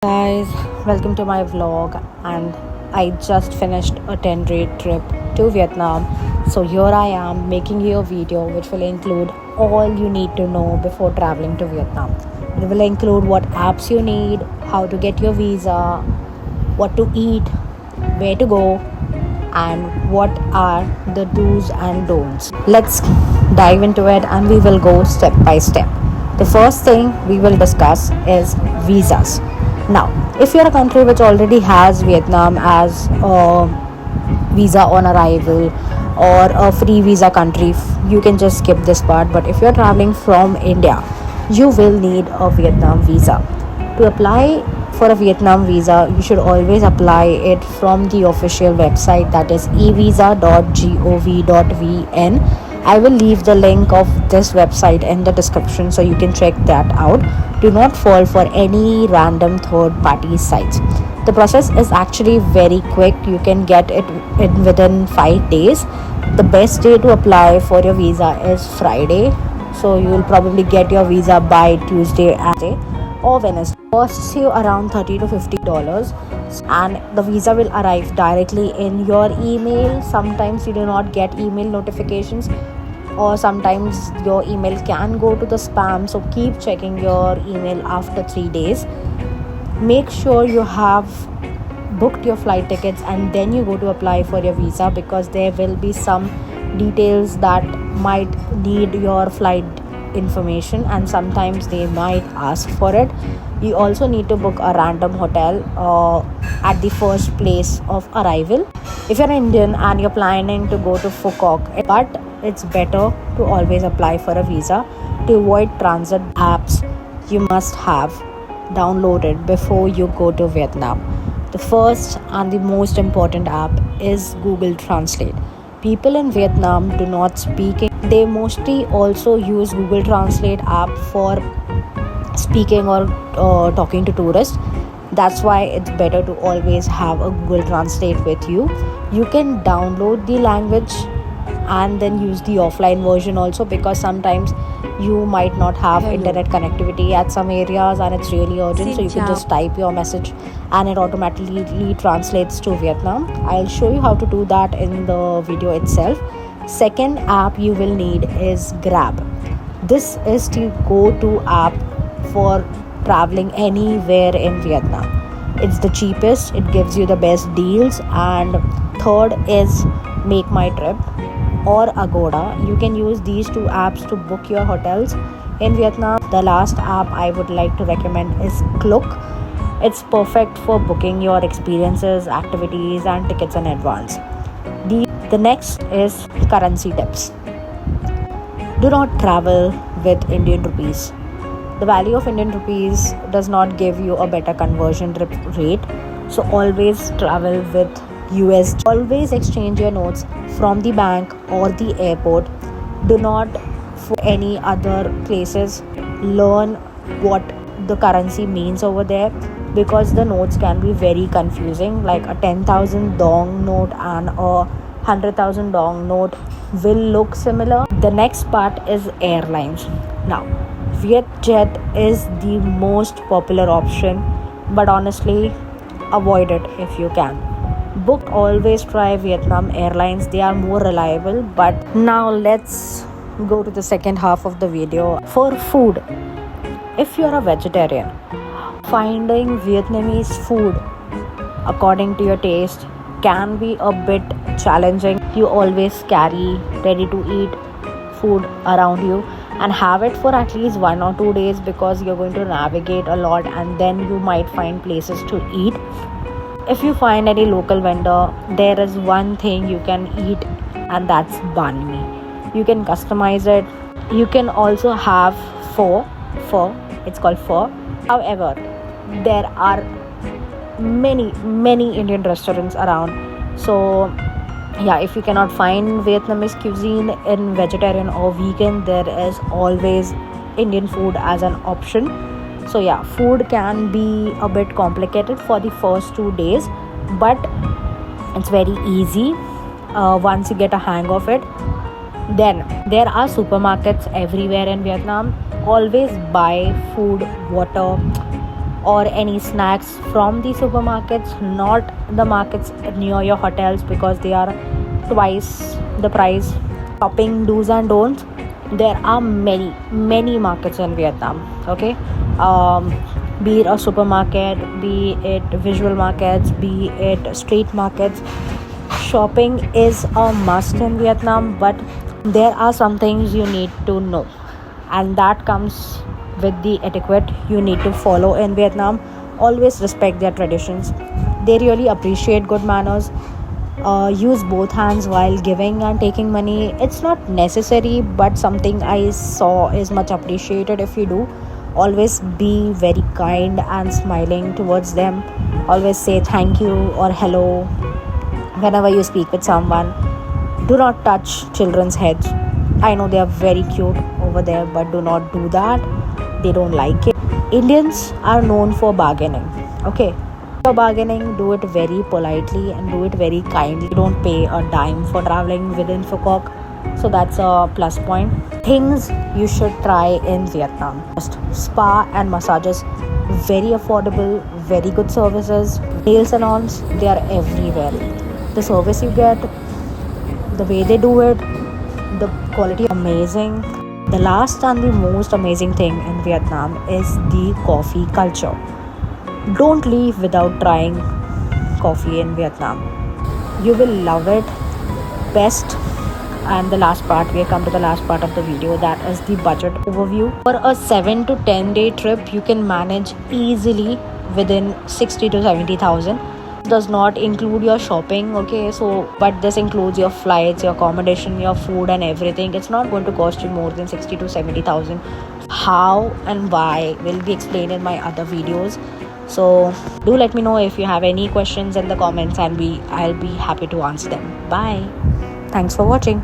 Guys, welcome to my vlog. And I just finished a 10-day trip to Vietnam. So here I am making you a video which will include all you need to know before traveling to Vietnam. It will include what apps you need, how to get your visa, what to eat, where to go, and what are the do's and don'ts. Let's dive into it and we will go step by step. The first thing we will discuss is visas. Now, if you're a country which already has Vietnam as a visa on arrival or a free visa country, you can just skip this part. But if you're traveling from India, you will need a Vietnam visa. To apply for a Vietnam visa, you should always apply it from the official website, that is evisa.gov.vn. I will leave the link of this website in the description so you can check that out. Do not fall for any random third party sites. The process is actually very quick. You can get it in within 5 days. The best day to apply for your visa is Friday. So you will probably get your visa by Tuesday or Wednesday. Costs you around $30 to $50, and the visa will arrive directly in your email. Sometimes you do not get email notifications, or sometimes your email can go to the spam, so keep checking your email after 3 days. Make sure you have booked your flight tickets and then you go to apply for your visa, because there will be some details that might need your flight information and sometimes they might ask for it. You also need to book a random hotel at the first place of arrival. If you're Indian and you're planning to go to Phuket, but it's better to always apply for a visa. To avoid transit apps you must have downloaded before you go to Vietnam. The first and the most important app is Google Translate. People in Vietnam do not speak. They mostly also use Google Translate app for speaking or talking to tourists. That's why it's better to always have a Google Translate with you. You can download the language and then use the offline version also, because sometimes you might not have internet connectivity at some areas and it's really urgent, so you can just type your message and it automatically translates to Vietnam. I'll show you how to do that in the video itself. Second app you will need is Grab. This is the go-to app for traveling anywhere in Vietnam. It's the cheapest, it gives you the best deals. And third is Make My Trip or Agoda. You can use these two apps to book your hotels in Vietnam. The last app I would like to recommend is Klook. It's perfect for booking your experiences, activities and tickets in advance. The next is currency tips. Do not travel with Indian rupees. The value of Indian rupees does not give you a better conversion rate, so always travel with US. Always exchange your notes from the bank or the airport. Do not for any other places. Learn what the currency means over there, because the notes can be very confusing. Like a 10,000 dong note and a 100,000 dong note will look similar. The next part is airlines. Now, Vietjet is the most popular option, but honestly, avoid it if you can. Always try Vietnam Airlines, they are more reliable. But now let's go to the second half of the video. For food, if you're a vegetarian, finding Vietnamese food according to your taste can be a bit challenging. You always carry ready to eat food around you and have it for at least 1 or 2 days, because you're going to navigate a lot and then you might find places to eat. If you find any local vendor, there is one thing you can eat, and that's banh mi. You can customize it. You can also have pho. It's called pho. However, there are many Indian restaurants around. So yeah, if you cannot find Vietnamese cuisine in vegetarian or vegan, there is always Indian food as an option. So yeah, food can be a bit complicated for the first 2 days, but it's very easy once you get a hang of it. Then there are supermarkets everywhere in Vietnam. Always buy food, water, or any snacks from the supermarkets, not the markets near your hotels because they are twice the price. Shopping do's and don'ts. There are many markets in Vietnam. Okay, be it a supermarket, be it visual markets, be it street markets. Shopping is a must in Vietnam, but there are some things you need to know, and that comes with the etiquette you need to follow in Vietnam. Always respect their traditions. They really appreciate good manners. Use both hands while giving and taking money. It's not necessary, but something I saw is much appreciated if you do. Always be very kind and smiling towards them. Always say thank you or hello whenever you speak with someone. Do not touch children's heads. I know they are very cute over there, but do not do that. They don't like it. Indians are known for bargaining. Okay. For bargaining, do it very politely and do it very kindly. You don't pay a dime for traveling within Phuoc. So that's a plus point. Things you should try in Vietnam. Just spa and massages. Very affordable, very good services. Nail salons, they are everywhere. The service you get, the way they do it, the quality amazing. The last and the most amazing thing in Vietnam is the coffee culture. Don't leave without trying coffee in Vietnam. You will love it. Best. And the last part, we have come to the last part of the video, that is the budget overview. For a 7 to 10 day trip, you can manage easily within 60 to 70,000. Does not include your shopping, okay, so but this includes your flights, your accommodation, your food and everything. It's not going to cost you more than 60 to 70,000. How and why will be explained in my other videos. So do let me know if you have any questions in the comments, and I'll be happy to answer them. Bye. Thanks for watching.